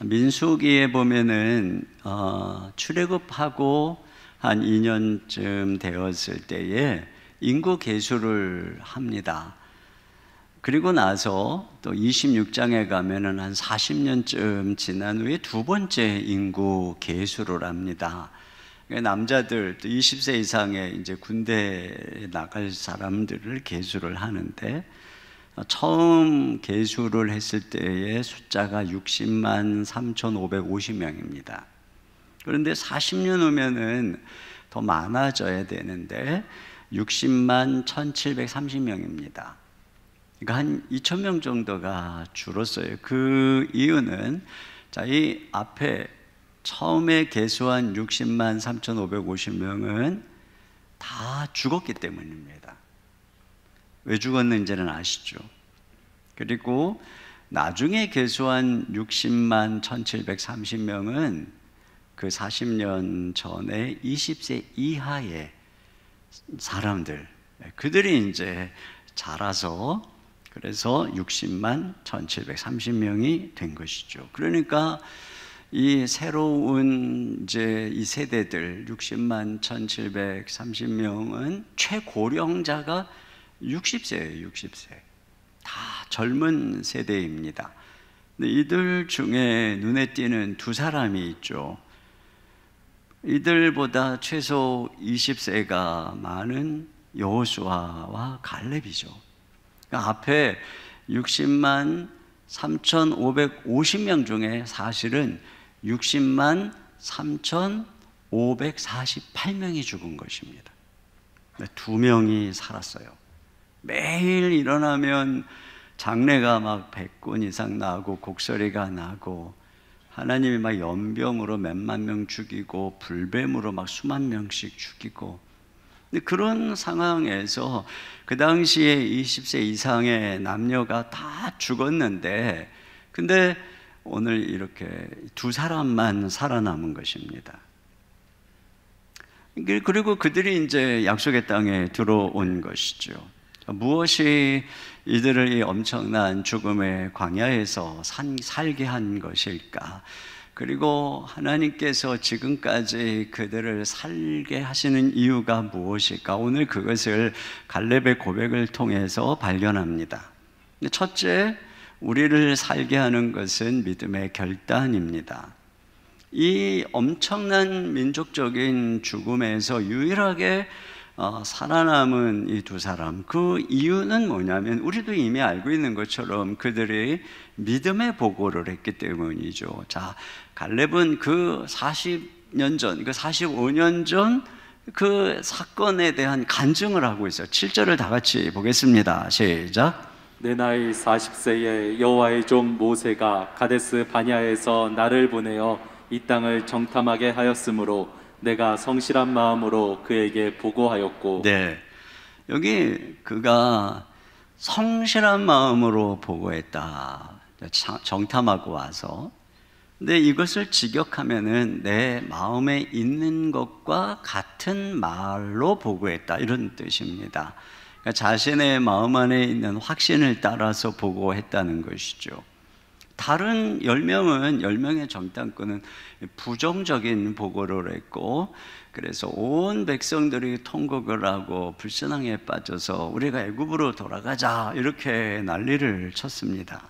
민수기에 보면은 출애굽하고 한 2년쯤 되었을 때에 인구 계수를 합니다. 그리고 나서 또 26장에 가면은 한 40년쯤 지난 후에 두 번째 인구 계수를 합니다. 남자들 또 20세 이상의 이제 군대에 나갈 사람들을 계수를 하는데, 처음 계수를 했을 때의 숫자가 60만 3,550명입니다. 그런데 40년 후면은 더 많아져야 되는데 60만 1,730명입니다. 그러니까 한 2,000명 정도가 줄었어요. 그 이유는 이 앞에 처음에 계수한 60만 3,550명은 다 죽었기 때문입니다. 왜 죽었는지는 아시죠? 그리고 나중에 계수한 60만 1,730명은 그 40년 전에 20세 이하의 사람들, 그들이 이제 자라서 그래서 60만 1,730명이 된 것이죠. 그러니까 이 새로운 이제 이 세대들 60만 1,730명은 최고령자가 60세예요. 60세. 다 젊은 세대입니다. 근데 이들 중에 눈에 띄는 두 사람이 있죠. 이들보다 최소 20세가 많은 여호수아와 갈렙이죠. 그러니까 앞에 60만 3,550명 중에 사실은 60만 3,548명이 죽은 것입니다. 두 명이 살았어요. 매일 일어나면 장례가 막 100건 이상 나고 곡소리가 나고, 하나님이 막 연병으로 몇만 명 죽이고 불뱀으로 막 수만 명씩 죽이고, 근데 그런 상황에서 그 당시에 20세 이상의 남녀가 다 죽었는데, 근데 오늘 이렇게 두 사람만 살아남은 것입니다. 그리고 그들이 이제 약속의 땅에 들어온 것이죠. 무엇이 이들을 이 엄청난 죽음의 광야에서 살게 한 것일까? 그리고 하나님께서 지금까지 그들을 살게 하시는 이유가 무엇일까? 오늘 그것을 갈렙의 고백을 통해서 발견합니다. 첫째, 우리를 살게 하는 것은 믿음의 결단입니다. 이 엄청난 민족적인 죽음에서 유일하게 살아남은 이 두 사람, 그 이유는 뭐냐면 우리도 이미 알고 있는 것처럼 그들이 믿음의 보고를 했기 때문이죠. 자, 갈렙은 그 40년 전, 그 45년 전 그 사건에 대한 간증을 하고 있어요. 7절을 다 같이 보겠습니다. 시작. 내 나이 40세에 여호와의 종 모세가 가데스 바냐에서 나를 보내어 이 땅을 정탐하게 하였으므로 내가 성실한 마음으로 그에게 보고하였고. 네, 여기 그가 성실한 마음으로 보고했다. 정탐하고 와서. 근데 이것을 직역하면은 내 마음에 있는 것과 같은 말로 보고했다, 이런 뜻입니다. 그러니까 자신의 마음 안에 있는 확신을 따라서 보고했다는 것이죠. 다른 10명은 10명의 정탐꾼은 부정적인 보고를 했고, 그래서 온 백성들이 통곡을 하고 불신앙에 빠져서 우리가 애굽으로 돌아가자 이렇게 난리를 쳤습니다.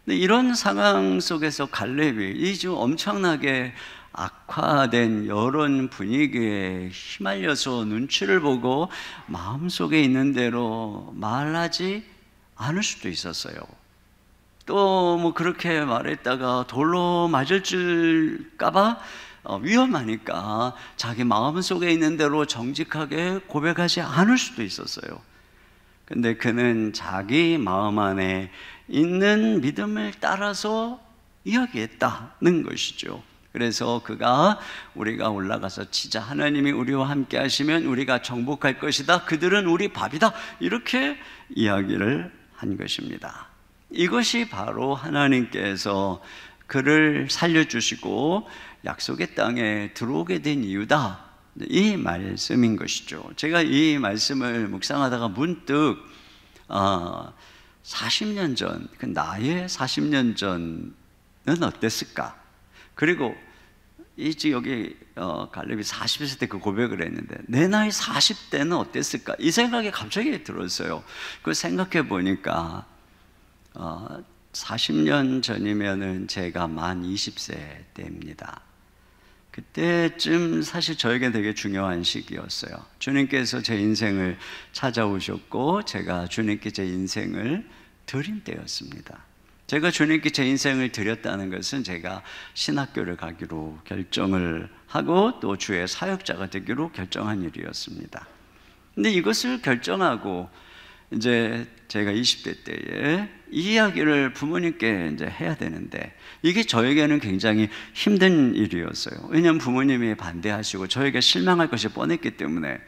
근데 이런 상황 속에서 갈렙이 이 좀 엄청나게 악화된 여론 분위기에 휘말려서 눈치를 보고 마음속에 있는 대로 말하지 않을 수도 있었어요. 또 뭐 그렇게 말했다가 돌로 맞을 줄까봐 위험하니까 자기 마음속에 있는 대로 정직하게 고백하지 않을 수도 있었어요. 근데 그는 자기 마음 안에 있는 믿음을 따라서 이야기했다는 것이죠. 그래서 그가 우리가 올라가서 치자, 하나님이 우리와 함께 하시면 우리가 정복할 것이다, 그들은 우리 밥이다, 이렇게 이야기를 한 것입니다. 이것이 바로 하나님께서 그를 살려주시고 약속의 땅에 들어오게 된 이유다, 이 말씀인 것이죠. 제가 이 말씀을 묵상하다가 문득 40년 전, 나의 40년 전 어땠을까? 그리고 여기 갈렙이 40세 때 그 고백을 했는데 내 나이 40대는 어땠을까? 이 생각이 갑자기 들었어요. 그 생각해 보니까 40년 전이면은 제가 만 20세 때입니다. 그때쯤 사실 저에게 되게 중요한 시기였어요. 주님께서 제 인생을 찾아오셨고 제가 주님께 제 인생을 드린 때였습니다. 제가 주님께 제 인생을 드렸다는 것은 제가 신학교를 가기로 결정을 하고 또 주의 사역자가 되기로 결정한 일이었습니다. 근데 이것을 결정하고 이제 제가 20대 때에 이 이야기를 부모님께 이제 해야 되는데 이게 저에게는 굉장히 힘든 일이었어요. 왜냐하면 부모님이 반대하시고 저에게 실망할 것이 뻔했기 때문에.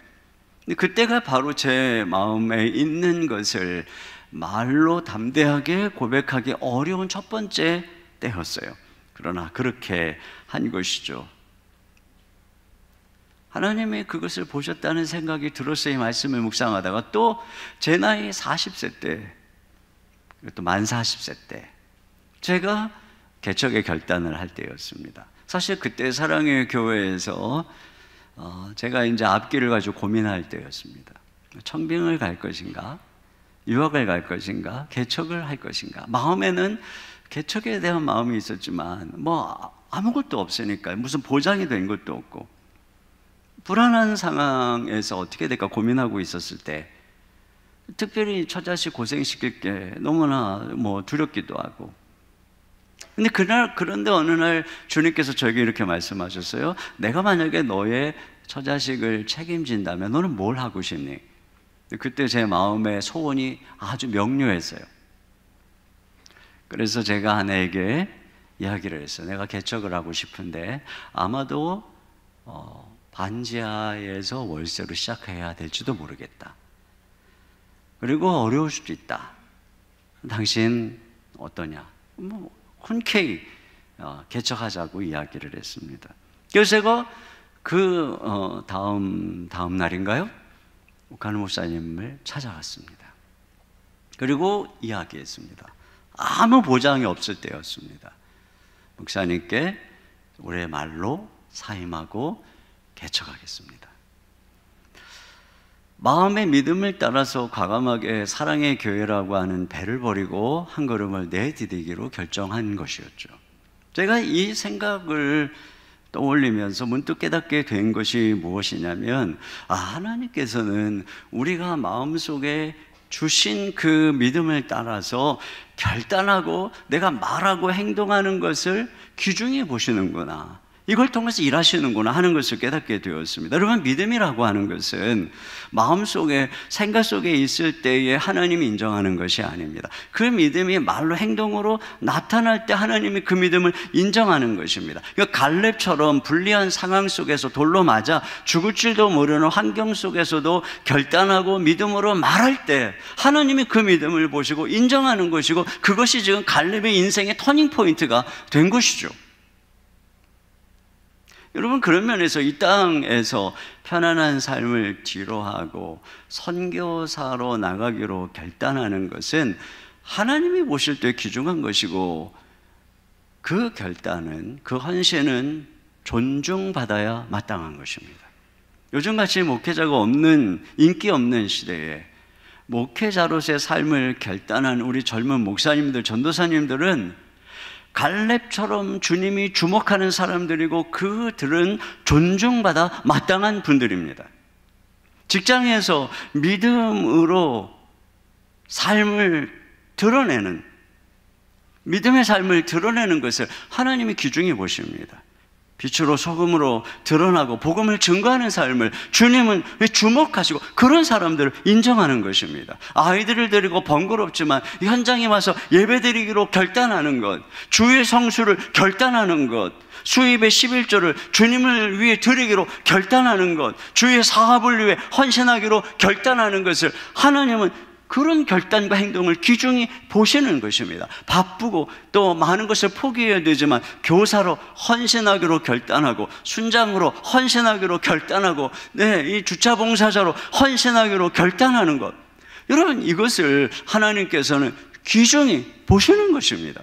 근데 그때가 바로 제 마음에 있는 것을 말로 담대하게 고백하기 어려운 첫 번째 때였어요. 그러나 그렇게 한 것이죠. 하나님이 그것을 보셨다는 생각이 들었어요. 이 말씀을 묵상하다가 또 제 나이 40세 때, 또 만 40세 때 제가 개척의 결단을 할 때였습니다. 사실 그때 사랑의 교회에서 제가 이제 앞길을 가지고 고민할 때였습니다. 청빙을 갈 것인가? 유학을 갈 것인가? 개척을 할 것인가? 마음에는 개척에 대한 마음이 있었지만 뭐 아무것도 없으니까 무슨 보장이 된 것도 없고 불안한 상황에서 어떻게 될까 고민하고 있었을 때 특별히 처자식 고생시킬 게 너무나 뭐 두렵기도 하고 근데 그런데 어느 날 주님께서 저에게 이렇게 말씀하셨어요. 내가 만약에 너의 처자식을 책임진다면 너는 뭘 하고 싶니? 그때 제 마음의 소원이 아주 명료했어요. 그래서 제가 아내에게 이야기를 했어요. 내가 개척을 하고 싶은데 아마도 반지하에서 월세로 시작해야 될지도 모르겠다. 그리고 어려울 수도 있다. 당신 어떠냐? 뭐 흔쾌히 개척하자고 이야기를 했습니다. 그래서 제가 그 다음 날인가요? 오카노 목사님을 찾아갔습니다. 그리고 이야기했습니다. 아무 보장이 없을 때였습니다. 목사님께 올해 말로 사임하고 개척하겠습니다. 마음의 믿음을 따라서 과감하게 사랑의 교회라고 하는 배를 버리고 한 걸음을 내디디기로 결정한 것이었죠. 제가 이 생각을 떠올리면서 문득 깨닫게 된 것이 무엇이냐면 하나님께서는 우리가 마음속에 주신 그 믿음을 따라서 결단하고 내가 말하고 행동하는 것을 귀중히 보시는구나, 이걸 통해서 일하시는구나 하는 것을 깨닫게 되었습니다. 여러분, 믿음이라고 하는 것은 마음속에 생각 속에 있을 때에 하나님이 인정하는 것이 아닙니다. 그 믿음이 말로 행동으로 나타날 때 하나님이 그 믿음을 인정하는 것입니다. 그러니까 갈렙처럼 불리한 상황 속에서 돌로 맞아 죽을 줄도 모르는 환경 속에서도 결단하고 믿음으로 말할 때 하나님이 그 믿음을 보시고 인정하는 것이고, 그것이 지금 갈렙의 인생의 터닝 포인트가 된 것이죠. 여러분, 그런 면에서 이 땅에서 편안한 삶을 뒤로하고 선교사로 나가기로 결단하는 것은 하나님이 보실 때 귀중한 것이고, 그 결단은, 그 헌신은 존중받아야 마땅한 것입니다. 요즘같이 목회자가 없는, 인기 없는 시대에 목회자로서의 삶을 결단한 우리 젊은 목사님들, 전도사님들은 갈렙처럼 주님이 주목하는 사람들이고, 그들은 존중받아 마땅한 분들입니다. 직장에서 믿음으로 삶을 드러내는, 믿음의 삶을 드러내는 것을 하나님이 귀중히 보십니다. 빛으로 소금으로 드러나고 복음을 증거하는 삶을 주님은 주목하시고 그런 사람들을 인정하는 것입니다. 아이들을 데리고 번거롭지만 현장에 와서 예배드리기로 결단하는 것, 주의 성수를 결단하는 것, 수입의 11조를 주님을 위해 드리기로 결단하는 것, 주의 사업을 위해 헌신하기로 결단하는 것을 하나님은 그런 결단과 행동을 귀중히 보시는 것입니다. 바쁘고 또 많은 것을 포기해야 되지만 교사로 헌신하기로 결단하고, 순장으로 헌신하기로 결단하고, 이 주차 봉사자로 헌신하기로 결단하는 것, 여러분, 이것을 하나님께서는 귀중히 보시는 것입니다.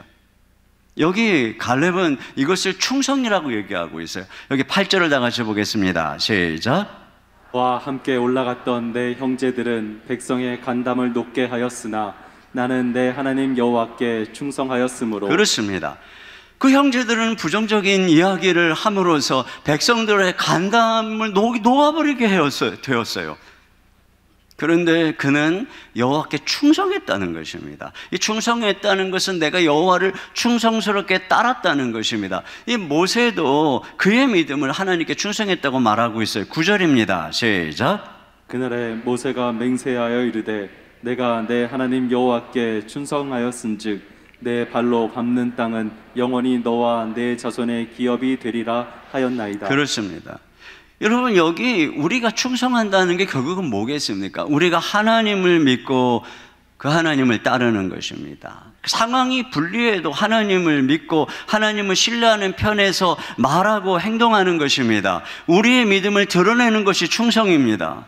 여기 갈렙은 이것을 충성이라고 얘기하고 있어요. 여기 8절을 다 같이 보겠습니다. 시작. 와 함께 올라갔던 내 형제들은 백성의 간담을 높게 하였으나 나는 내 하나님 여호와께 충성하였으므로. 그렇습니다. 그 형제들은 부정적인 이야기를 함으로써 백성들의 간담을 녹아버리게 되었어요. 그런데 그는 여호와께 충성했다는 것입니다. 이 충성했다는 것은 내가 여호와를 충성스럽게 따랐다는 것입니다. 이 모세도 그의 믿음을 하나님께 충성했다고 말하고 있어요. 9절입니다. 시작. 그날에 모세가 맹세하여 이르되 내가 내 하나님 여호와께 충성하였은즉 내 발로 밟는 땅은 영원히 너와 내 자손의 기업이 되리라 하였나이다. 그렇습니다. 여러분, 여기 우리가 충성한다는 게 결국은 뭐겠습니까? 우리가 하나님을 믿고 그 하나님을 따르는 것입니다. 상황이 불리해도 하나님을 믿고 하나님을 신뢰하는 편에서 말하고 행동하는 것입니다. 우리의 믿음을 드러내는 것이 충성입니다.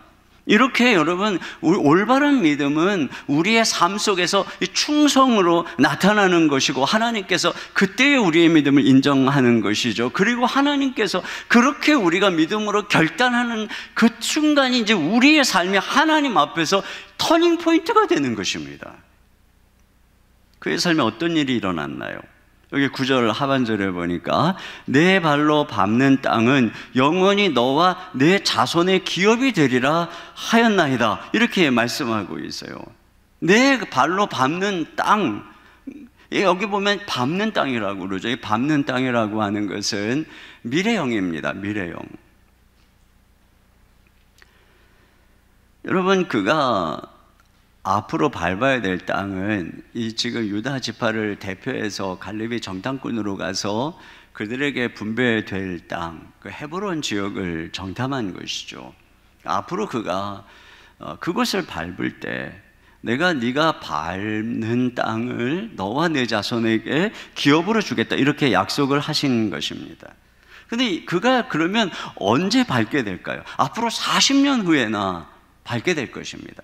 이렇게 여러분, 올바른 믿음은 우리의 삶 속에서 충성으로 나타나는 것이고 하나님께서 그때의 우리의 믿음을 인정하는 것이죠. 그리고 하나님께서 그렇게 우리가 믿음으로 결단하는 그 순간이 이제 우리의 삶이 하나님 앞에서 터닝 포인트가 되는 것입니다. 그의 삶에 어떤 일이 일어났나요? 여기 9절 하반절에 보니까 내 발로 밟는 땅은 영원히 너와 내 자손의 기업이 되리라 하였나이다, 이렇게 말씀하고 있어요. 내 발로 밟는 땅, 여기 보면 밟는 땅이라고 그러죠. 이 밟는 땅이라고 하는 것은 미래형입니다. 미래형. 여러분, 그가 앞으로 밟아야 될 땅은 이 지금 유다 지파를 대표해서 갈렙이 정탐꾼으로 가서 그들에게 분배될 땅, 그 헤브론 지역을 정탐한 것이죠. 앞으로 그가 그것을 밟을 때 내가 네가 밟는 땅을 너와 내 자손에게 기업으로 주겠다, 이렇게 약속을 하신 것입니다. 근데 그가 그러면 언제 밟게 될까요? 앞으로 40년 후에나 밟게 될 것입니다.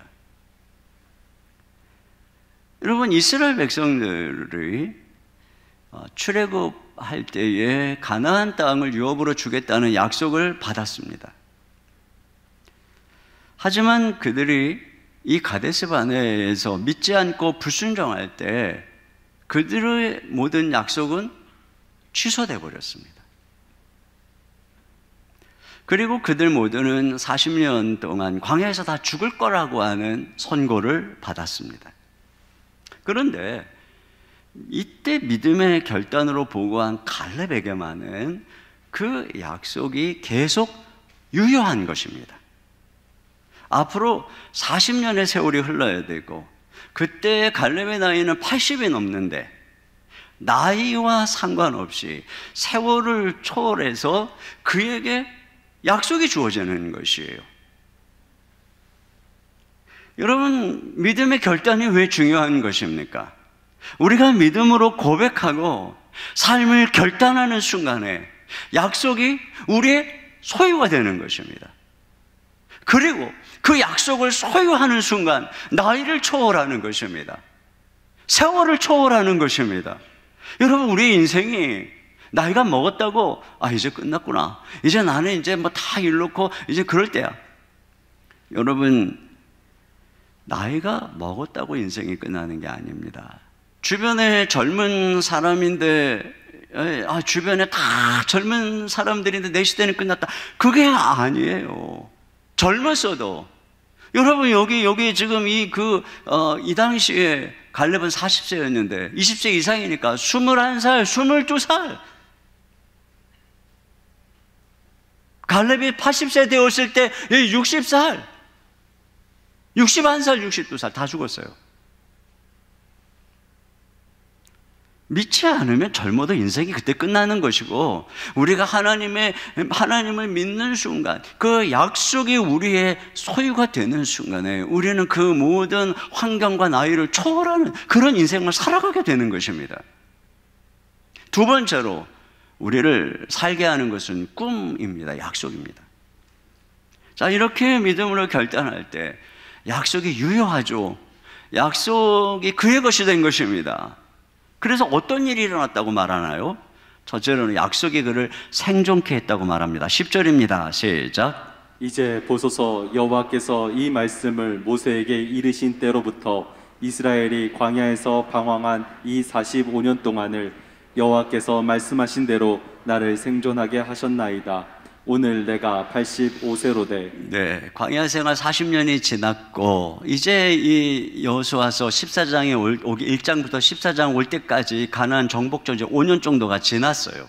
여러분, 이스라엘 백성들이 출애굽할 때에 가나안 땅을 유업으로 주겠다는 약속을 받았습니다. 하지만 그들이 이 가데스 바네에서 믿지 않고 불순종할 때 그들의 모든 약속은 취소돼 버렸습니다. 그리고 그들 모두는 40년 동안 광야에서 다 죽을 거라고 하는 선고를 받았습니다. 그런데 이때 믿음의 결단으로 보고한 갈렙에게만은 그 약속이 계속 유효한 것입니다. 앞으로 40년의 세월이 흘러야 되고 그때 갈렙의 나이는 80이 넘는데 나이와 상관없이 세월을 초월해서 그에게 약속이 주어지는 것이에요. 여러분, 믿음의 결단이 왜 중요한 것입니까? 우리가 믿음으로 고백하고 삶을 결단하는 순간에 약속이 우리의 소유가 되는 것입니다. 그리고 그 약속을 소유하는 순간 나이를 초월하는 것입니다. 세월을 초월하는 것입니다. 여러분, 우리 인생이 나이가 먹었다고 이제 끝났구나, 이제 나는 이제 뭐 다 일놓고 이제 그럴 때야. 여러분, 나이가 먹었다고 인생이 끝나는 게 아닙니다. 주변에 젊은 사람인데 주변에 다 젊은 사람들인데 내 시대는 끝났다, 그게 아니에요. 젊었어도 여러분, 여기 지금 이 당시에 갈렙은 40세였는데 20세 이상이니까 21살, 22살. 갈렙이 80세 되었을 때 60살, 61살, 62살 다 죽었어요. 믿지 않으면 젊어도 인생이 그때 끝나는 것이고, 우리가 하나님을 믿는 순간, 그 약속이 우리의 소유가 되는 순간에 우리는 그 모든 환경과 나이를 초월하는 그런 인생을 살아가게 되는 것입니다. 두 번째로 우리를 살게 하는 것은 꿈입니다. 약속입니다. 자, 이렇게 믿음으로 결단할 때 약속이 유효하죠. 약속이 그의 것이 된 것입니다. 그래서 어떤 일이 일어났다고 말하나요? 첫째로는 약속이 그를 생존케 했다고 말합니다. 10절입니다. 시작. 이제 보소서, 여호와께서 이 말씀을 모세에게 이르신 때로부터 이스라엘이 광야에서 방황한 이 45년 동안을 여호와께서 말씀하신 대로 나를 생존하게 하셨나이다. 오늘 내가 85세로 돼. 네, 광야 생활 40년이 지났고 이제 이 여호수아서 14장에 1장부터 14장 올 때까지 가나안 정복 전쟁 5년 정도가 지났어요.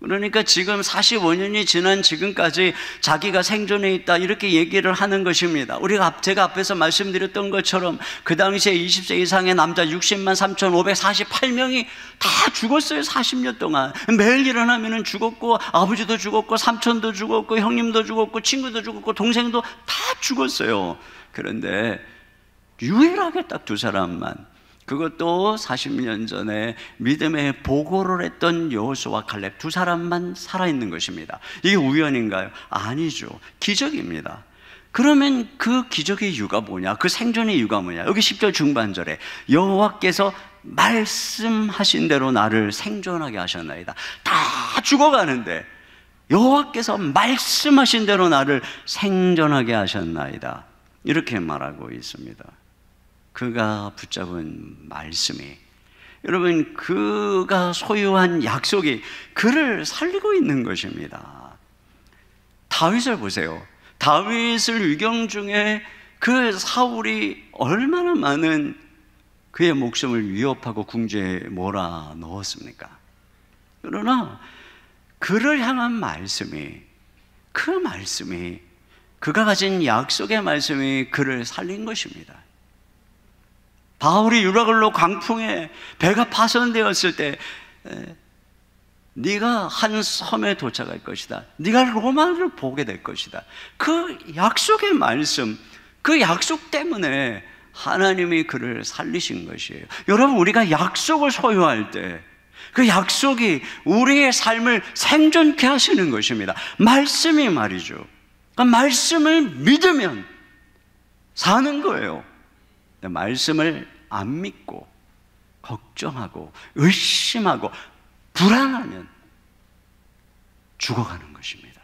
그러니까 지금 45년이 지난 지금까지 자기가 생존해 있다 이렇게 얘기를 하는 것입니다. 제가 앞에서 말씀드렸던 것처럼 그 당시에 20세 이상의 남자 60만 3,548명이 다 죽었어요. 40년 동안 매일 일어나면 죽었고, 아버지도 죽었고, 삼촌도 죽었고, 형님도 죽었고, 친구도 죽었고, 동생도 다 죽었어요. 그런데 유일하게 딱 두 사람만, 그것도 40년 전에 믿음의 보고를 했던 여호수아와 갈렙 두 사람만 살아있는 것입니다. 이게 우연인가요? 아니죠. 기적입니다. 그러면 그 기적의 이유가 뭐냐? 그 생존의 이유가 뭐냐? 여기 10절 중반절에 여호와께서 말씀하신 대로 나를 생존하게 하셨나이다. 다 죽어가는데 여호와께서 말씀하신 대로 나를 생존하게 하셨나이다. 이렇게 말하고 있습니다. 그가 붙잡은 말씀이, 여러분, 그가 소유한 약속이 그를 살리고 있는 것입니다. 다윗을 보세요. 다윗을 위경 중에 그 사울이 얼마나 많은 그의 목숨을 위협하고 궁지에 몰아넣었습니까? 그러나 그를 향한 말씀이, 그 말씀이, 그가 가진 약속의 말씀이 그를 살린 것입니다. 바울이 유라굴로 광풍에 배가 파손되었을 때 네가 한 섬에 도착할 것이다, 네가 로마를 보게 될 것이다, 그 약속의 말씀, 그 약속 때문에 하나님이 그를 살리신 것이에요. 여러분, 우리가 약속을 소유할 때 그 약속이 우리의 삶을 생존케 하시는 것입니다. 말씀이 말이죠. 그 말씀을 믿으면 사는 거예요. 말씀을 안 믿고 걱정하고 의심하고 불안하면 죽어가는 것입니다.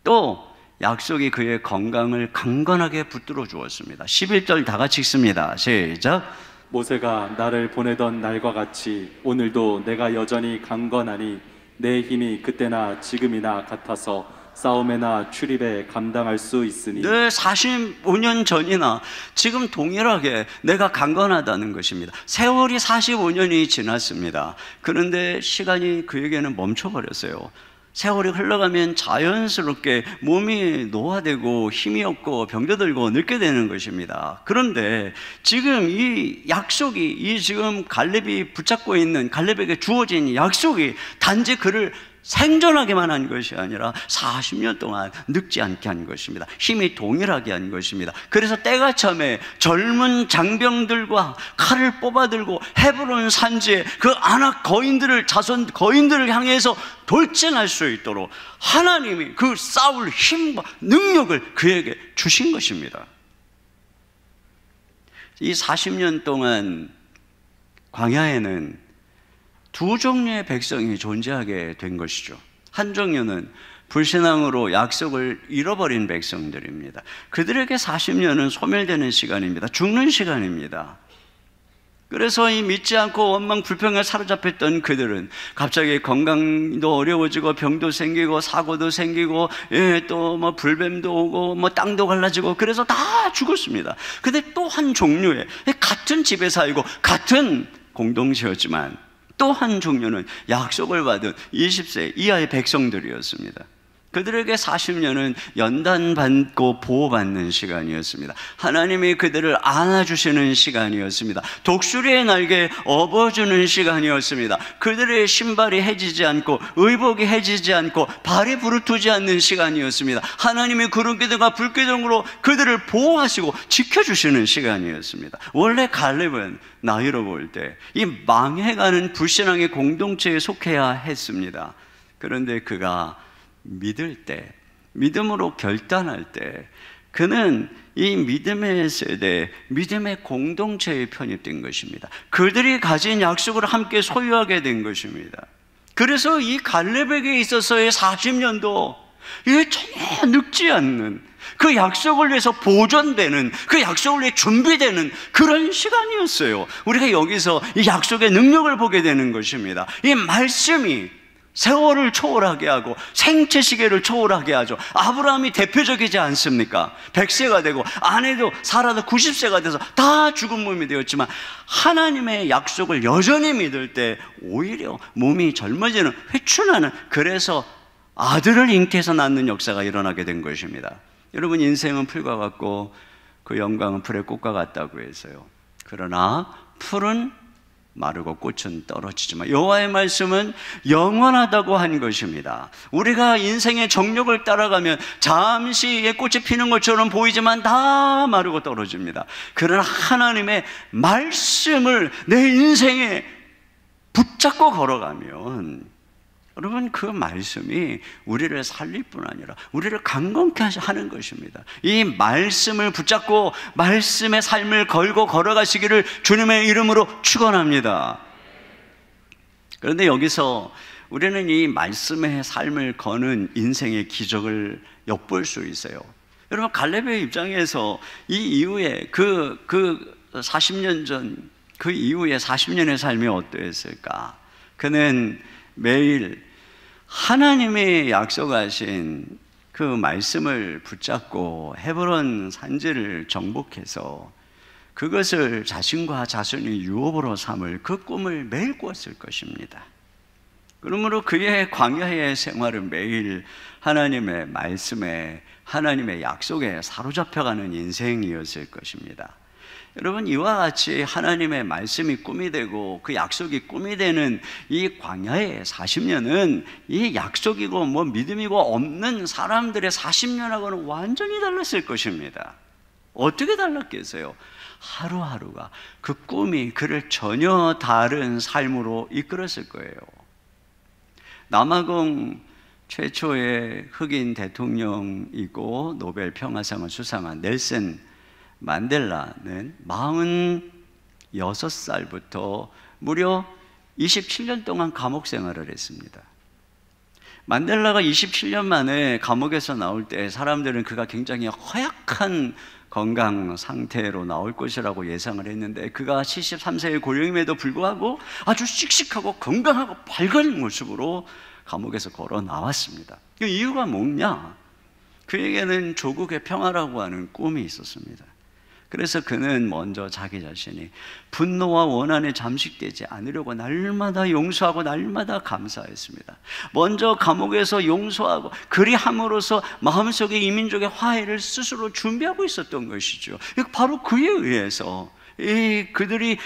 또 약속이 그의 건강을 강건하게 붙들어 주었습니다. 11절 다 같이 읽습니다. 시작. 모세가 나를 보내던 날과 같이 오늘도 내가 여전히 강건하니 내 힘이 그때나 지금이나 같아서 싸움에나 출입에 감당할 수 있으니. 네, 45년 전이나 지금 동일하게 내가 강건하다는 것입니다. 세월이 45년이 지났습니다. 그런데 시간이 그에게는 멈춰버렸어요. 세월이 흘러가면 자연스럽게 몸이 노화되고 힘이 없고 병들고 늙게 되는 것입니다. 그런데 지금 이 약속이, 이 지금 갈렙이 붙잡고 있는, 갈렙에게 주어진 약속이 단지 그를 생존하게만 한 것이 아니라 40년 동안 늙지 않게 한 것입니다. 힘이 동일하게 한 것입니다. 그래서 때가 참에 젊은 장병들과 칼을 뽑아들고 헤브론 산지에 그 아낙 거인들을, 자손 거인들을 향해서 돌진할 수 있도록 하나님이 그 싸울 힘과 능력을 그에게 주신 것입니다. 이 40년 동안 광야에는 두 종류의 백성이 존재하게 된 것이죠. 한 종류는 불신앙으로 약속을 잃어버린 백성들입니다. 그들에게 40년은 소멸되는 시간입니다. 죽는 시간입니다. 그래서 이 믿지 않고 원망 불평에 사로잡혔던 그들은 갑자기 건강도 어려워지고 병도 생기고 사고도 생기고, 또 뭐 불뱀도 오고 뭐 땅도 갈라지고, 그래서 다 죽었습니다. 근데 또 한 종류의, 같은 집에 살고 같은 공동체였지만 또 한 종류는 약속을 받은 20세 이하의 백성들이었습니다. 그들에게 40년은 연단받고 보호받는 시간이었습니다. 하나님이 그들을 안아주시는 시간이었습니다. 독수리의 날개에 업어주는 시간이었습니다. 그들의 신발이 해지지 않고 의복이 해지지 않고 발이 부르트지 않는 시간이었습니다. 하나님이 구름 기둥과 불 기둥으로 그들을 보호하시고 지켜주시는 시간이었습니다. 원래 갈렙은 나이로 볼 때 이 망해가는 불신앙의 공동체에 속해야 했습니다. 그런데 그가 믿을 때, 믿음으로 결단할 때 그는 이 믿음의 세대, 믿음의 공동체에 편입된 것입니다. 그들이 가진 약속을 함께 소유하게 된 것입니다. 그래서 이 갈렙에게 있어서의 40년도 이게 전혀 늙지 않는, 그 약속을 위해서 보존되는, 그 약속을 위해 준비되는 그런 시간이었어요. 우리가 여기서 이 약속의 능력을 보게 되는 것입니다. 이 말씀이 세월을 초월하게 하고 생체 시계를 초월하게 하죠. 아브라함이 대표적이지 않습니까? 100세가 되고 아내도 사라도 90세가 돼서 다 죽은 몸이 되었지만, 하나님의 약속을 여전히 믿을 때 오히려 몸이 젊어지는, 회춘하는, 그래서 아들을 잉태해서 낳는 역사가 일어나게 된 것입니다. 여러분, 인생은 풀과 같고 그 영광은 풀의 꽃과 같다고 해서요. 그러나 풀은 마르고 꽃은 떨어지지만 여호와의 말씀은 영원하다고 한 것입니다. 우리가 인생의 정욕을 따라가면 잠시 꽃이 피는 것처럼 보이지만 다 마르고 떨어집니다. 그러나 하나님의 말씀을 내 인생에 붙잡고 걸어가면, 여러분, 그 말씀이 우리를 살릴 뿐 아니라 우리를 강건케 하는 것입니다. 이 말씀을 붙잡고 말씀의 삶을 걸고 걸어가시기를 주님의 이름으로 축원합니다. 그런데 여기서 우리는 이 말씀의 삶을 거는 인생의 기적을 엿볼 수 있어요. 여러분, 갈렙의 입장에서 이 이후에 그 40년 전, 그 이후에 40년의 삶이 어떠했을까? 그는 매일 하나님이 약속하신 그 말씀을 붙잡고 헤브론 산지를 정복해서 그것을 자신과 자손의 유업으로 삼을 그 꿈을 매일 꾸었을 것입니다. 그러므로 그의 광야의 생활은 매일 하나님의 말씀에, 하나님의 약속에 사로잡혀가는 인생이었을 것입니다. 여러분, 이와 같이 하나님의 말씀이 꿈이 되고 그 약속이 꿈이 되는 이 광야의 40년은 이 약속이고 뭐 믿음이고 없는 사람들의 40년하고는 완전히 달랐을 것입니다. 어떻게 달랐겠어요? 하루하루가 그 꿈이 그를 전혀 다른 삶으로 이끌었을 거예요. 남아공 최초의 흑인 대통령이고 노벨 평화상을 수상한 넬슨 만델라는 46살부터 무려 27년 동안 감옥 생활을 했습니다. 만델라가 27년 만에 감옥에서 나올 때 사람들은 그가 굉장히 허약한 건강 상태로 나올 것이라고 예상을 했는데, 그가 73세의 고령임에도 불구하고 아주 씩씩하고 건강하고 밝은 모습으로 감옥에서 걸어 나왔습니다. 그 이유가 뭐냐? 그에게는 조국의 평화라고 하는 꿈이 있었습니다. 그래서 그는 먼저 자기 자신이 분노와 원한에 잠식되지 않으려고 날마다 용서하고 날마다 감사했습니다. 먼저 감옥에서 용서하고 그리함으로써 마음속에 이민족의 화해를 스스로 준비하고 있었던 것이죠. 바로 그에 의해서 그들이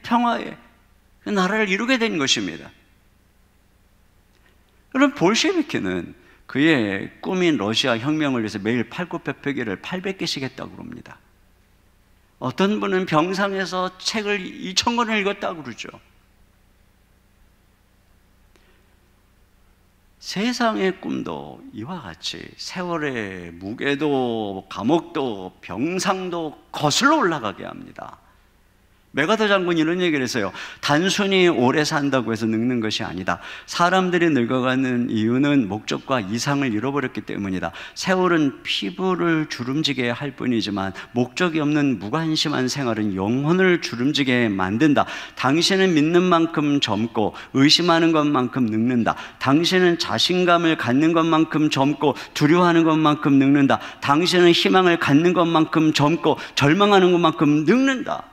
평화의 나라를 이루게 된 것입니다. 그럼 볼셰비키는 그의 꿈인 러시아 혁명을 위해서 매일 팔굽혀펴기를 800개씩 했다고 합니다. 어떤 분은 병상에서 책을 2000권을 읽었다고 그러죠. 세상의 꿈도 이와 같이 세월의 무게도 감옥도 병상도 거슬러 올라가게 합니다. 메가더 장군이 이런 얘기를 했어요. 단순히 오래 산다고 해서 늙는 것이 아니다. 사람들이 늙어가는 이유는 목적과 이상을 잃어버렸기 때문이다. 세월은 피부를 주름지게 할 뿐이지만 목적이 없는 무관심한 생활은 영혼을 주름지게 만든다. 당신은 믿는 만큼 젊고 의심하는 것만큼 늙는다. 당신은 자신감을 갖는 것만큼 젊고 두려워하는 것만큼 늙는다. 당신은 희망을 갖는 것만큼 젊고 절망하는 것만큼 늙는다.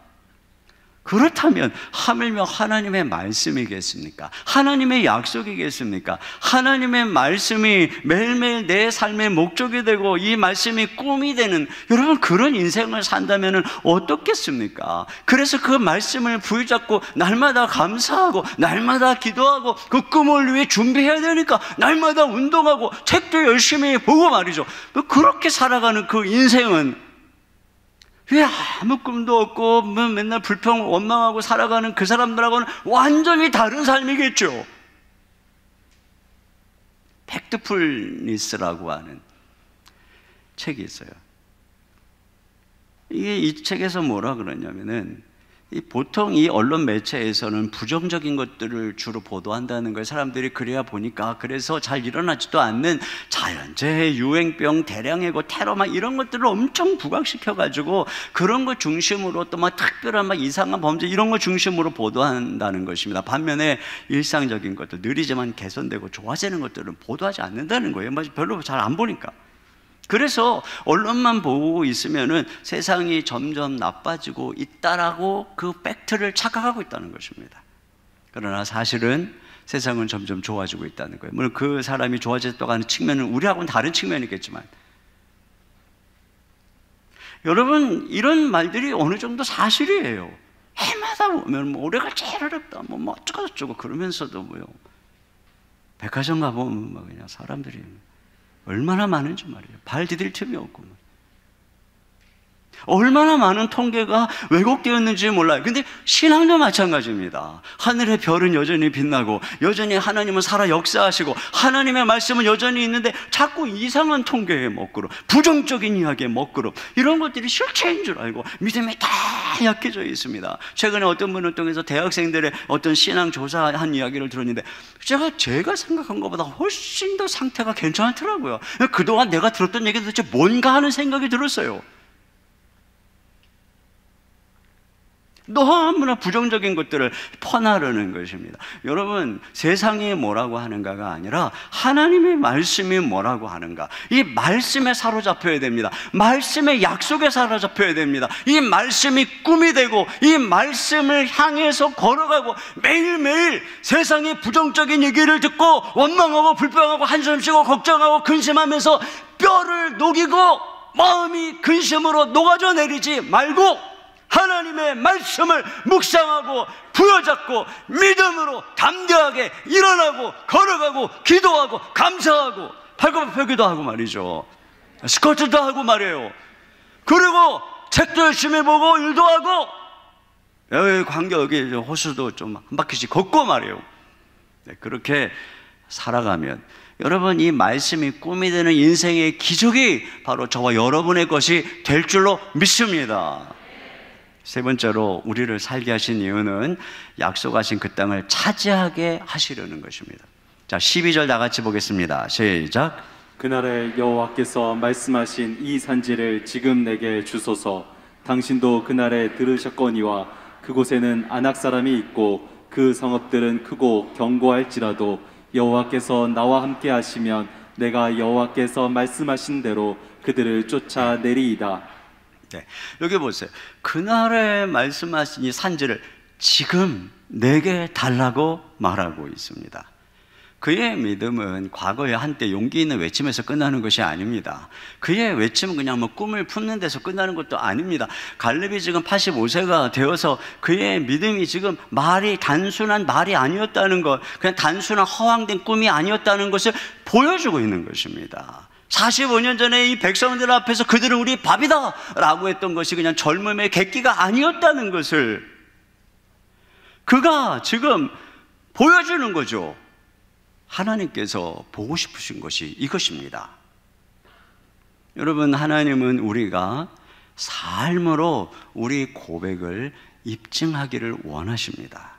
그렇다면 하물며 하나님의 말씀이겠습니까? 하나님의 약속이겠습니까? 하나님의 말씀이 매일매일 내 삶의 목적이 되고 이 말씀이 꿈이 되는, 여러분, 그런 인생을 산다면 어떻겠습니까? 그래서 그 말씀을 붙잡고 날마다 감사하고 날마다 기도하고 그 꿈을 위해 준비해야 되니까 날마다 운동하고 책도 열심히 보고 말이죠. 그렇게 살아가는 그 인생은 왜 아무 꿈도 없고 맨날 불평 원망하고 살아가는 그 사람들하고는 완전히 다른 삶이겠죠. 팩트풀니스라고 하는 책이 있어요. 이게 이 책에서 뭐라 그러냐면은 보통 이 언론 매체에서는 부정적인 것들을 주로 보도한다는 거예요. 사람들이 그래야 보니까. 그래서 잘 일어나지도 않는 자연재해, 유행병, 대량해고, 테러 막 이런 것들을 엄청 부각시켜가지고 그런 거 중심으로 또 막 특별한 막 이상한 범죄 이런 거 중심으로 보도한다는 것입니다. 반면에 일상적인 것들, 느리지만 개선되고 좋아지는 것들은 보도하지 않는다는 거예요. 별로 잘 안 보니까. 그래서 언론만 보고 있으면은 세상이 점점 나빠지고 있다라고 그 팩트를 착각하고 있다는 것입니다. 그러나 사실은 세상은 점점 좋아지고 있다는 거예요. 물론 그 사람이 좋아졌다고 하는 측면은 우리하고는 다른 측면이겠지만, 여러분 이런 말들이 어느 정도 사실이에요. 해마다 보면 올해가 제일 어렵다, 뭐 어쩌고 그러면서도 백화점 가보면 그냥 사람들이 얼마나 많은지 말이에요. 발 디딜 틈이 없고 얼마나 많은 통계가 왜곡되었는지 몰라요. 근데 신앙도 마찬가지입니다. 하늘의 별은 여전히 빛나고 여전히 하나님은 살아 역사하시고 하나님의 말씀은 여전히 있는데 자꾸 이상한 통계에 먹그룹, 부정적인 이야기에 먹그룹, 이런 것들이 실체인 줄 알고 믿음이 다 약해져 있습니다. 최근에 어떤 분을 통해서 대학생들의 어떤 신앙 조사한 이야기를 들었는데 제가 생각한 것보다 훨씬 더 상태가 괜찮더라고요. 그동안 내가 들었던 얘기가 도대체 뭔가 하는 생각이 들었어요. 너무나 부정적인 것들을 퍼나르는 것입니다. 여러분, 세상이 뭐라고 하는가가 아니라 하나님의 말씀이 뭐라고 하는가, 이 말씀에 사로잡혀야 됩니다. 말씀의 약속에 사로잡혀야 됩니다. 이 말씀이 꿈이 되고 이 말씀을 향해서 걸어가고 매일매일 세상의 부정적인 얘기를 듣고 원망하고 불평하고 한숨 쉬고 걱정하고 근심하면서 뼈를 녹이고 마음이 근심으로 녹아져 내리지 말고 하나님의 말씀을 묵상하고 부여잡고 믿음으로 담대하게 일어나고 걸어가고 기도하고 감사하고 팔굽혀펴기도 하고 말이죠. 스쿼트도 하고 말이에요. 그리고 책도 열심히 보고 일도 하고 여기 광교 여기 호수도 좀 한 바퀴씩 걷고 말이에요. 그렇게 살아가면 여러분, 이 말씀이 꿈이 되는 인생의 기적이 바로 저와 여러분의 것이 될 줄로 믿습니다. 세 번째로 우리를 살게 하신 이유는 약속하신 그 땅을 차지하게 하시려는 것입니다. 자, 12절 다 같이 보겠습니다. 시작. 그날에 여호와께서 말씀하신 이 산지를 지금 내게 주소서. 당신도 그날에 들으셨거니와 그곳에는 아낙 사람이 있고 그 성읍들은 크고 견고할지라도 여호와께서 나와 함께 하시면 내가 여호와께서 말씀하신 대로 그들을 쫓아내리이다. 네, 여기 보세요. 그날에 말씀하신 이 산지를 지금 내게 달라고 말하고 있습니다. 그의 믿음은 과거에 한때 용기 있는 외침에서 끝나는 것이 아닙니다. 그의 외침은 그냥 꿈을 품는 데서 끝나는 것도 아닙니다. 갈렙이 지금 85세가 되어서 그의 믿음이 지금 단순한 말이 아니었다는 것, 그냥 단순한 허황된 꿈이 아니었다는 것을 보여주고 있는 것입니다. 45년 전에 이 백성들 앞에서 그들은 우리 밥이다 라고 했던 것이 그냥 젊음의 객기가 아니었다는 것을 그가 지금 보여주는 거죠. 하나님께서 보고 싶으신 것이 이것입니다. 여러분, 하나님은 우리가 삶으로 우리 고백을 입증하기를 원하십니다.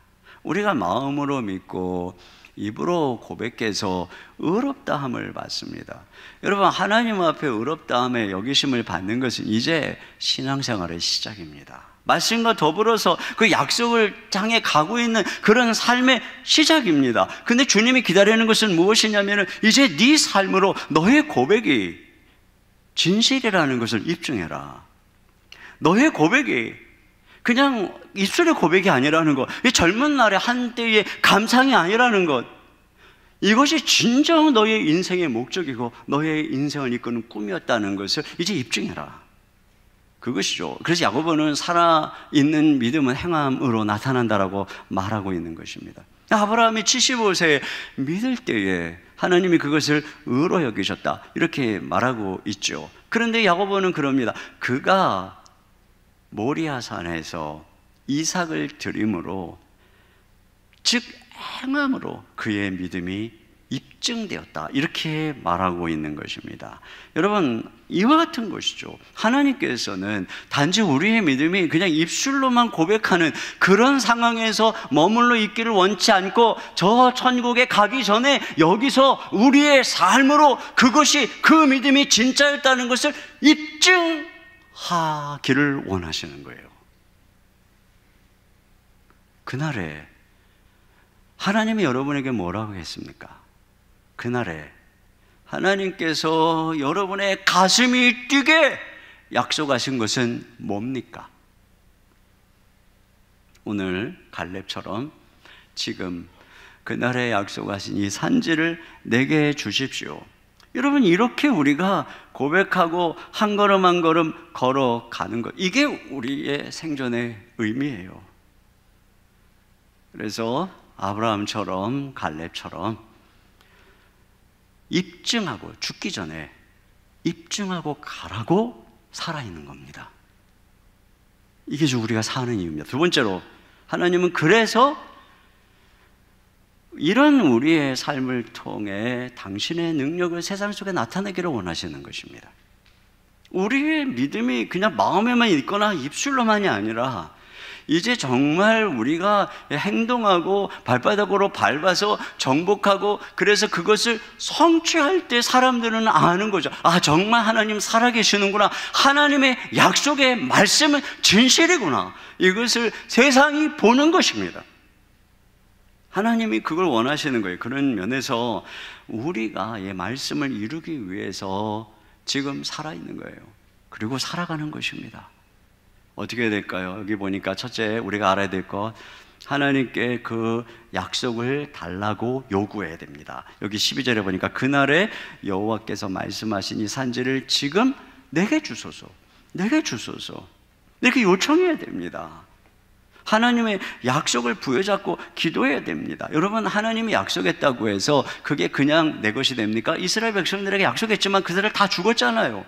우리가 마음으로 믿고 입으로 고백해서 의롭다함을 받습니다. 여러분, 하나님 앞에 의롭다함에 여기심을 받는 것은 이제 신앙생활의 시작입니다. 말씀과 더불어서 그 약속을 향해 가고 있는 그런 삶의 시작입니다. 근데 주님이 기다리는 것은 무엇이냐면 이제 네 삶으로 너의 고백이 진실이라는 것을 입증해라. 너의 고백이 그냥 입술의 고백이 아니라는 것, 이 젊은 날의 한때의 감상이 아니라는 것, 이것이 진정 너의 인생의 목적이고 너의 인생을 이끄는 꿈이었다는 것을 이제 입증해라. 그것이죠. 그래서 야고보는 살아있는 믿음은 행함으로 나타난다라고 말하고 있는 것입니다. 아브라함이 75세에 믿을 때에 하나님이 그것을 의로 여기셨다 이렇게 말하고 있죠. 그런데 야고보는 그럽니다. 그가 모리아산에서 이삭을 드림으로, 즉 행함으로 그의 믿음이 입증되었다, 이렇게 말하고 있는 것입니다. 여러분, 이와 같은 것이죠. 하나님께서는 단지 우리의 믿음이 그냥 입술로만 고백하는 그런 상황에서 머물러 있기를 원치 않고, 저 천국에 가기 전에 여기서 우리의 삶으로 그것이, 그 믿음이 진짜였다는 것을 입증하기를 원하시는 거예요. 그날에 하나님이 여러분에게 뭐라고 했습니까? 그날에 하나님께서 여러분의 가슴이 뛰게 약속하신 것은 뭡니까? 오늘 갈렙처럼 지금 그날에 약속하신 이 산지를 내게 주십시오. 여러분, 이렇게 우리가 고백하고 한 걸음 한 걸음 걸어가는 것, 이게 우리의 생존의 의미예요. 그래서 아브라함처럼, 갈렙처럼 입증하고, 죽기 전에 입증하고 가라고 살아있는 겁니다. 이게 우리가 사는 이유입니다. 두 번째로, 하나님은 그래서 이런 우리의 삶을 통해 당신의 능력을 세상 속에 나타내기를 원하시는 것입니다. 우리의 믿음이 그냥 마음에만 있거나 입술로만이 아니라, 이제 정말 우리가 행동하고 발바닥으로 밟아서 정복하고, 그래서 그것을 성취할 때 사람들은 아는 거죠. 아, 정말 하나님 살아계시는구나, 하나님의 약속의 말씀은 진실이구나, 이것을 세상이 보는 것입니다. 하나님이 그걸 원하시는 거예요. 그런 면에서 우리가 이 말씀을 이루기 위해서 지금 살아있는 거예요. 그리고 살아가는 것입니다. 어떻게 될까요? 여기 보니까 첫째, 우리가 알아야 될 것, 하나님께 그 약속을 달라고 요구해야 됩니다. 여기 12절에 보니까 그날에 여호와께서 말씀하신 이 산지를 지금 내게 주소서, 내게 주소서, 이렇게 요청해야 됩니다. 하나님의 약속을 부여잡고 기도해야 됩니다. 여러분, 하나님이 약속했다고 해서 그게 그냥 내 것이 됩니까? 이스라엘 백성들에게 약속했지만 그들을 다 죽었잖아요.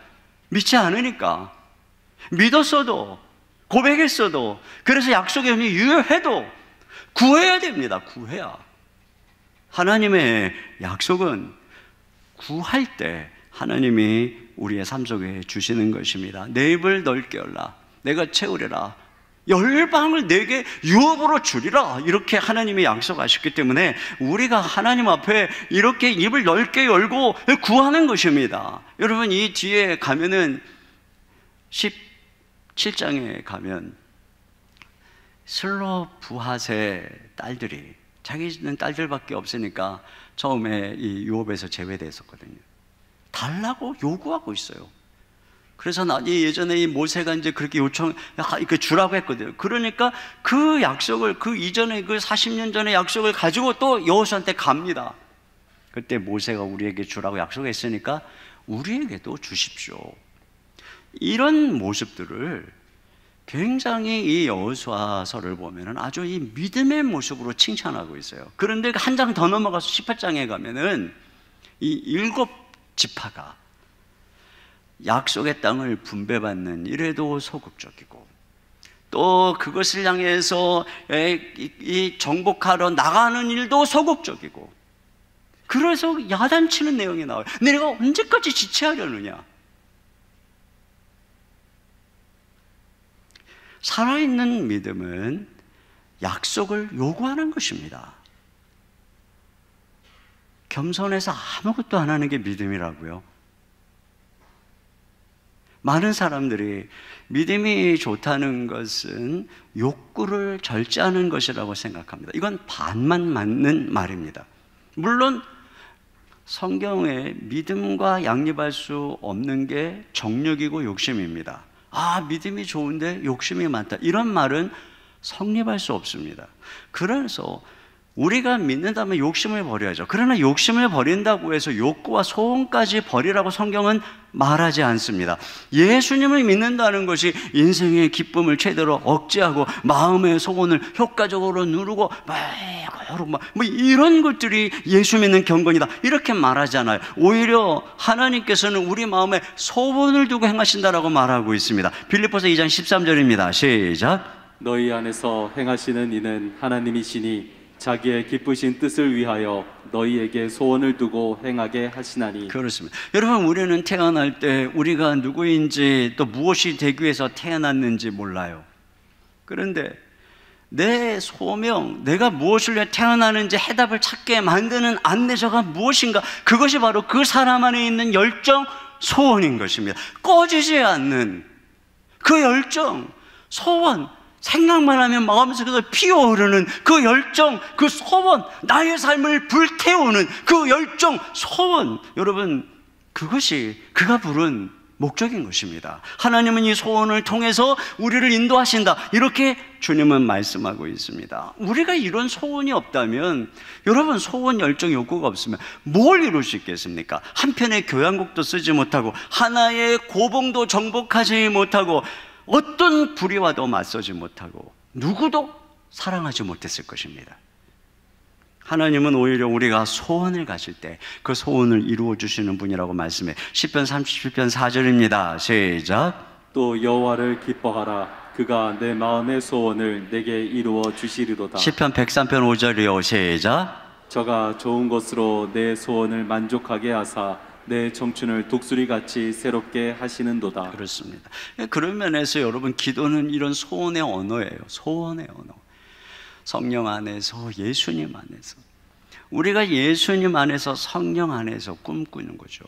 믿지 않으니까. 믿었어도, 고백했어도, 그래서 약속의 은이 유효해도 구해야 됩니다. 구해야. 하나님의 약속은 구할 때 하나님이 우리의 삶 속에 주시는 것입니다. 내 입을 넓게 열라, 내가 채우리라, 열방을 내게 유업으로 주리라, 이렇게 하나님이 약속하셨기 때문에 우리가 하나님 앞에 이렇게 입을 넓게 열고 구하는 것입니다. 여러분, 이 뒤에 가면은 17장에 가면 슬로브핫의 딸들이, 자기는 딸들밖에 없으니까 처음에 이 유업에서 제외됐었거든요. 달라고 요구하고 있어요. 그래서 예전에 이 모세가 이제 그렇게 이렇게 주라고 했거든요. 그러니까 그 약속을, 그 이전에, 그 40년 전의 약속을 가지고 또 여호수아한테 갑니다. 그때 모세가 우리에게 주라고 약속했으니까 우리에게도 주십시오. 이런 모습들을 굉장히 이 여호수아서를 보면은 아주 이 믿음의 모습으로 칭찬하고 있어요. 그런데 한 장 더 넘어가서 18장에 가면은 이 7지파가 약속의 땅을 분배받는 일에도 소극적이고, 또 그것을 향해서 이 정복하러 나가는 일도 소극적이고, 그래서 야단치는 내용이 나와요. 내가 언제까지 지체하려느냐. 살아있는 믿음은 약속을 요구하는 것입니다. 겸손해서 아무것도 안 하는 게 믿음이라고요. 많은 사람들이 믿음이 좋다는 것은 욕구를 절제하는 것이라고 생각합니다. 이건 반만 맞는 말입니다. 물론 성경에 믿음과 양립할 수 없는 게 정욕이고 욕심입니다. 아, 믿음이 좋은데 욕심이 많다, 이런 말은 성립할 수 없습니다. 그래서 우리가 믿는다면 욕심을 버려야죠. 그러나 욕심을 버린다고 해서 욕구와 소원까지 버리라고 성경은 말하지 않습니다. 예수님을 믿는다는 것이 인생의 기쁨을 최대로 억제하고 마음의 소원을 효과적으로 누르고 뭐 이런 것들이 예수 믿는 경건이다, 이렇게 말하잖아요. 오히려 하나님께서는 우리 마음에 소원을 두고 행하신다라고 말하고 있습니다. 빌립보서 2장 13절입니다. 시작. 너희 안에서 행하시는 이는 하나님이시니 자기의 기쁘신 뜻을 위하여 너희에게 소원을 두고 행하게 하시나니. 그렇습니다. 여러분, 우리는 태어날 때 우리가 누구인지 또 무엇이 되기 위해서 태어났는지 몰라요. 그런데 내 소명, 내가 무엇을 위해 태어나는지 해답을 찾게 만드는 안내자가 무엇인가? 그것이 바로 그 사람 안에 있는 열정, 소원인 것입니다. 꺼지지 않는 그 열정, 소원, 생각만 하면 마음속에서 피어오르는 그 열정, 그 소원, 나의 삶을 불태우는 그 열정, 소원, 여러분, 그것이 그가 부른 목적인 것입니다. 하나님은 이 소원을 통해서 우리를 인도하신다, 이렇게 주님은 말씀하고 있습니다. 우리가 이런 소원이 없다면, 여러분, 소원, 열정, 욕구가 없으면 뭘 이룰 수 있겠습니까? 한 편의 교향곡도 쓰지 못하고, 하나의 고봉도 정복하지 못하고, 어떤 불의와도 맞서지 못하고, 누구도 사랑하지 못했을 것입니다. 하나님은 오히려 우리가 소원을 가질 때 그 소원을 이루어 주시는 분이라고 말씀해. 시편 37편 4절입니다. 시작. 또 여호와를 기뻐하라. 그가 내 마음의 소원을 내게 이루어 주시리로다. 시편 103편 5절이요. 시작. 저가 좋은 것으로 내 소원을 만족하게 하사 내 청춘을 독수리같이 새롭게 하시는도다. 그렇습니다. 그런 면에서 여러분, 기도는 이런 소원의 언어예요. 소원의 언어. 성령 안에서, 예수님 안에서, 우리가 예수님 안에서, 성령 안에서 꿈꾸는 거죠.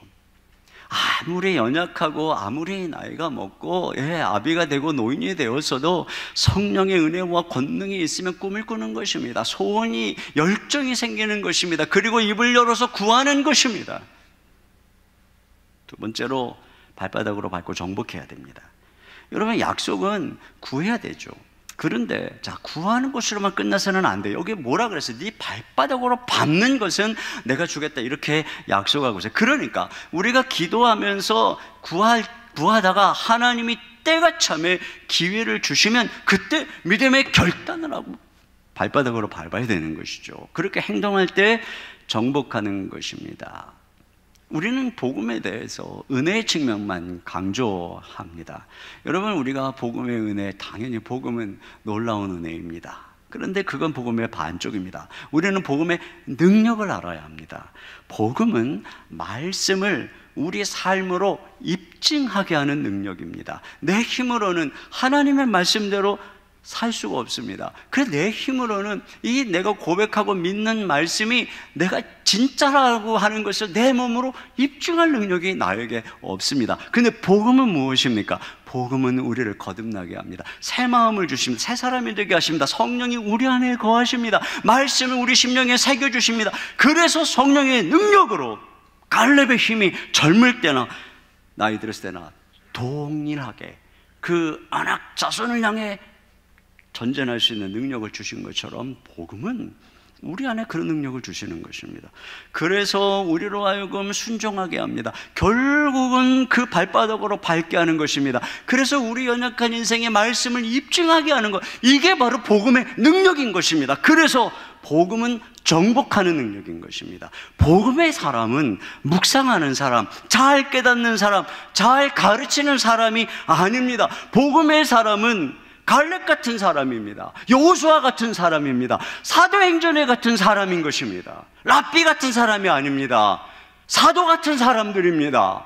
아무리 연약하고 아무리 나이가 먹고 아비가 되고 노인이 되었어도 성령의 은혜와 권능이 있으면 꿈을 꾸는 것입니다. 소원이, 열정이 생기는 것입니다. 그리고 입을 열어서 구하는 것입니다. 두 번째로, 발바닥으로 밟고 정복해야 됩니다. 여러분, 약속은 구해야 되죠. 그런데 자, 구하는 것으로만 끝나서는 안 돼요. 여기 뭐라 그랬어요? 네 발바닥으로 밟는 것은 내가 주겠다, 이렇게 약속하고 있어요. 그러니까 우리가 기도하면서 구하다가 하나님이 때가 참에 기회를 주시면 그때 믿음의 결단을 하고 발바닥으로 밟아야 되는 것이죠. 그렇게 행동할 때 정복하는 것입니다. 우리는 복음에 대해서 은혜의 측면만 강조합니다. 여러분, 우리가 복음의 은혜, 당연히 복음은 놀라운 은혜입니다. 그런데 그건 복음의 반쪽입니다. 우리는 복음의 능력을 알아야 합니다. 복음은 말씀을 우리 삶으로 입증하게 하는 능력입니다. 내 힘으로는 하나님의 말씀대로 살 수가 없습니다. 그래서 내 힘으로는 이 내가 고백하고 믿는 말씀이 내가 진짜라고 하는 것을 내 몸으로 입증할 능력이 나에게 없습니다. 그런데 복음은 무엇입니까? 복음은 우리를 거듭나게 합니다. 새 마음을 주십니다. 새 사람이 되게 하십니다. 성령이 우리 안에 거하십니다. 말씀을 우리 심령에 새겨주십니다. 그래서 성령의 능력으로 갈렙의 힘이 젊을 때나 나이 들었을 때나 동일하게 그 아낙 자손을 향해 전쟁할 수 있는 능력을 주신 것처럼 복음은 우리 안에 그런 능력을 주시는 것입니다. 그래서 우리로 하여금 순종하게 합니다. 결국은 그 발바닥으로 밟게 하는 것입니다. 그래서 우리 연약한 인생의 말씀을 입증하게 하는 것, 이게 바로 복음의 능력인 것입니다. 그래서 복음은 정복하는 능력인 것입니다. 복음의 사람은 묵상하는 사람, 잘 깨닫는 사람, 잘 가르치는 사람이 아닙니다. 복음의 사람은 갈렙 같은 사람입니다. 여호수아 같은 사람입니다. 사도행전에 같은 사람인 것입니다. 랍비 같은 사람이 아닙니다. 사도 같은 사람들입니다.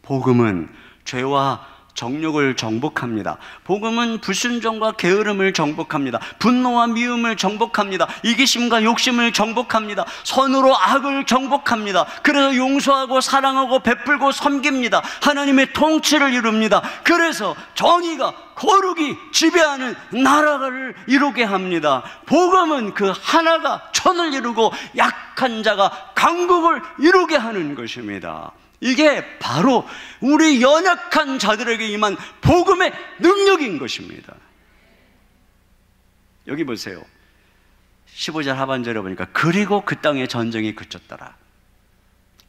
복음은 죄와 정욕을 정복합니다. 복음은 불순종과 게으름을 정복합니다. 분노와 미움을 정복합니다. 이기심과 욕심을 정복합니다. 선으로 악을 정복합니다. 그래서 용서하고 사랑하고 베풀고 섬깁니다. 하나님의 통치를 이룹니다. 그래서 정의가, 거룩이 지배하는 나라를 이루게 합니다. 복음은 그 하나가 천을 이루고 약한 자가 강국을 이루게 하는 것입니다. 이게 바로 우리 연약한 자들에게 임한 복음의 능력인 것입니다. 여기 보세요. 15절 하반절에 보니까 그리고 그 땅에 전쟁이 그쳤더라.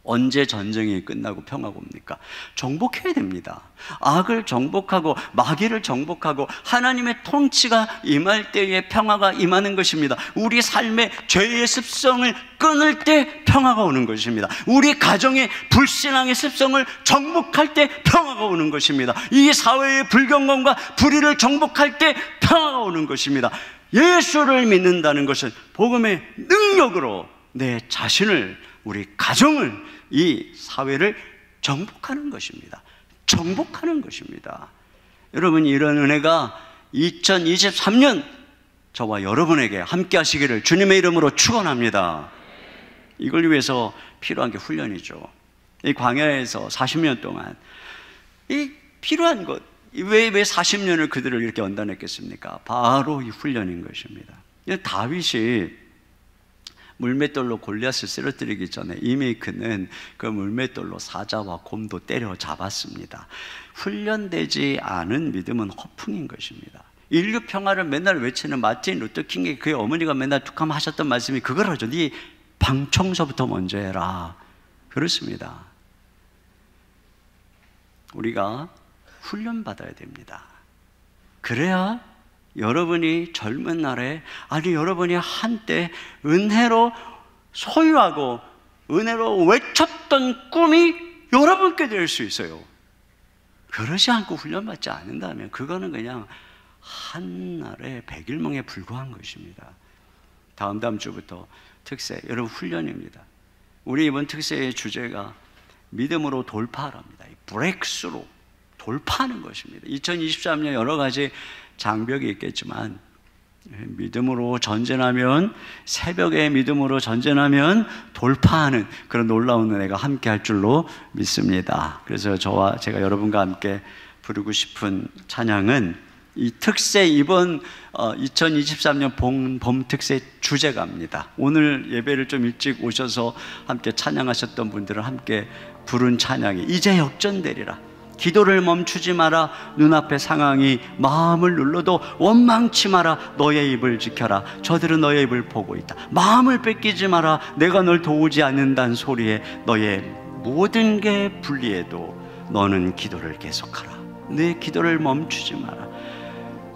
언제 전쟁이 끝나고 평화가 옵니까? 정복해야 됩니다. 악을 정복하고 마귀를 정복하고 하나님의 통치가 임할 때에 평화가 임하는 것입니다. 우리 삶의 죄의 습성을 끊을 때 평화가 오는 것입니다. 우리 가정의 불신앙의 습성을 정복할 때 평화가 오는 것입니다. 이 사회의 불경건과 불의를 정복할 때 평화가 오는 것입니다. 예수를 믿는다는 것은 복음의 능력으로 내 자신을, 우리 가정을, 이 사회를 정복하는 것입니다. 정복하는 것입니다. 여러분, 이런 은혜가 2023년 저와 여러분에게 함께 하시기를 주님의 이름으로 축원합니다. 이걸 위해서 필요한 게 훈련이죠. 이 광야에서 40년 동안 이 필요한 것, 왜 40년을 그들을 이렇게 연단했겠습니까? 바로 이 훈련인 것입니다. 다윗이 물맷돌로 골리앗을 쓰러뜨리기 전에 이미 그는 그 물맷돌로 사자와 곰도 때려잡았습니다. 훈련되지 않은 믿음은 허풍인 것입니다. 인류 평화를 맨날 외치는 마틴 루터킹의 그의 어머니가 맨날 툭하면 하셨던 말씀이 그거라죠. 네 방 청소부터 먼저 해라. 그렇습니다. 우리가 훈련받아야 됩니다. 그래야 여러분이 젊은 날에, 아니 여러분이 한때 은혜로 소유하고 은혜로 외쳤던 꿈이 여러분께 될 수 있어요. 그러지 않고 훈련받지 않는다면 그거는 그냥 한날의 백일몽에 불과한 것입니다. 다음 주부터 특세, 여러분 훈련입니다. 우리 이번 특세의 주제가 믿음으로 돌파랍니다. 브레이크스루, 돌파하는 것입니다. 2023년 여러 가지 장벽이 있겠지만 믿음으로 전진하면, 새벽에 믿음으로 전진하면 돌파하는 그런 놀라운 은혜가 함께 할 줄로 믿습니다. 그래서 제가 여러분과 함께 부르고 싶은 찬양은 이 특세, 이번 2023년 봄 특세 주제가입니다. 오늘 예배를 좀 일찍 오셔서 함께 찬양하셨던 분들은 함께 부른 찬양이 이제 역전되리라. 기도를 멈추지 마라. 눈앞의 상황이 마음을 눌러도 원망치 마라. 너의 입을 지켜라. 저들은 너의 입을 보고 있다. 마음을 뺏기지 마라. 내가 널 도우지 않는다는 소리에 너의 모든 게 불리해도 너는 기도를 계속하라. 내 기도를 멈추지 마라.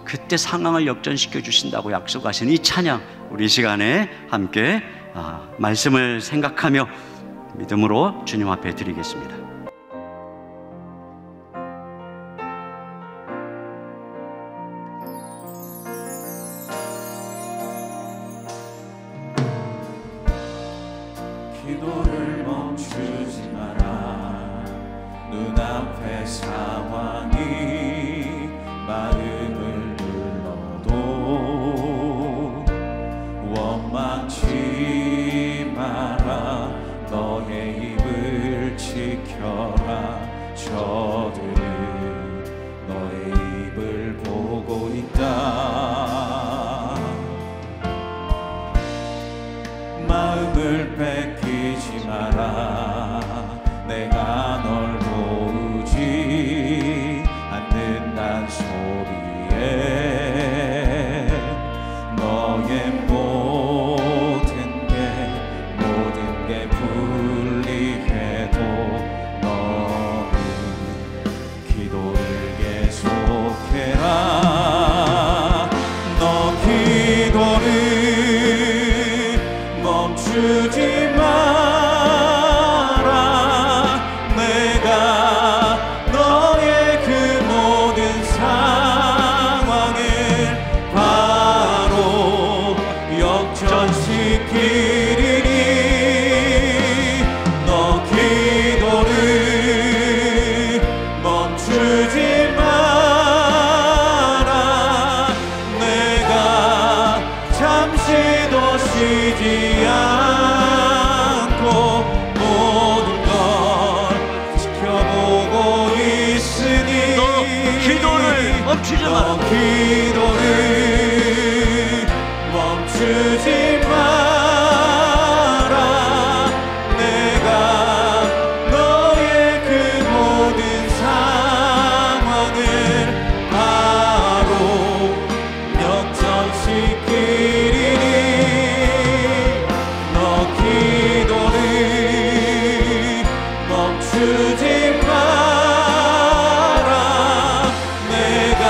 그때 상황을 역전시켜 주신다고 약속하신 이 찬양, 우리 시간에 함께 말씀을 생각하며 믿음으로 주님 앞에 드리겠습니다. 기도를 멈추지 마라. 눈앞의 상황이 마음을 눌러도 원망치 마라. 너의 입을 지켜라. 저들은 너의 입을 보고 있다. 마음을 뺏기지 마라. 내가 널 도우지 않는단 소리에 너의 모든 게 불리해도 너는 기도를 계속해라. 너 기도를 멈추지 마라. 내가 너의 그 모든 상황을 바로 역전시키리니. 너 기도를 멈추지 마라. 내가 잠시도 쉬지 않고 모든 걸 지켜보고 있으니. 너 기도를 멈추지 마라. 너 기도를 멈추지 마라. 내가 너의 그 모든 상황을 바로 역전시키리니. 너 기도를 멈추지 마라. 내가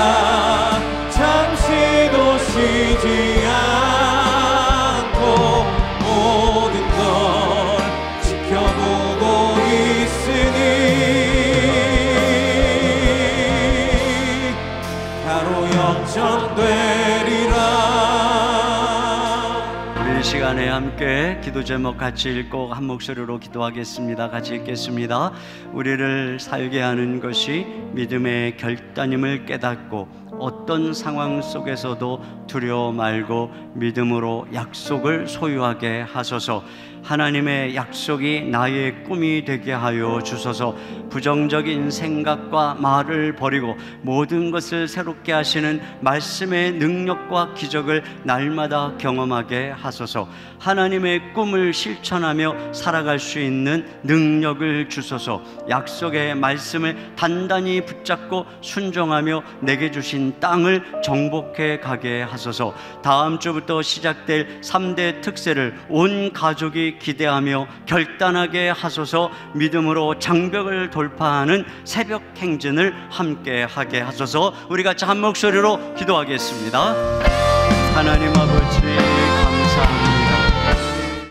잠시도 쉬지 않고 모든 걸 지켜보고 있으니. 바로 역전되리라. 시간에 함께 기도 제목 같이 읽고 한 목소리로 기도하겠습니다. 같이 읽겠습니다. 우리를 살게 하는 것이 믿음의 결단임을 깨닫고 어떤 상황 속에서도 두려워 말고 믿음으로 약속을 소유하게 하소서. 하나님의 약속이 나의 꿈이 되게 하여 주소서. 부정적인 생각과 말을 버리고 모든 것을 새롭게 하시는 말씀의 능력과 기적을 날마다 경험하게 하소서. 하나님의 꿈을 실천하며 살아갈 수 있는 능력을 주소서. 약속의 말씀을 단단히 붙잡고 순종하며 내게 주신 땅을 정복해 가게 하소서. 다음 주부터 시작될 3대 특세를 온 가족이 기대하며 결단하게 하소서. 믿음으로 장벽을 돌파하는 새벽 행진을 함께 하게 하소서. 우리 같이 한 목소리로 기도하겠습니다. 하나님 아버지,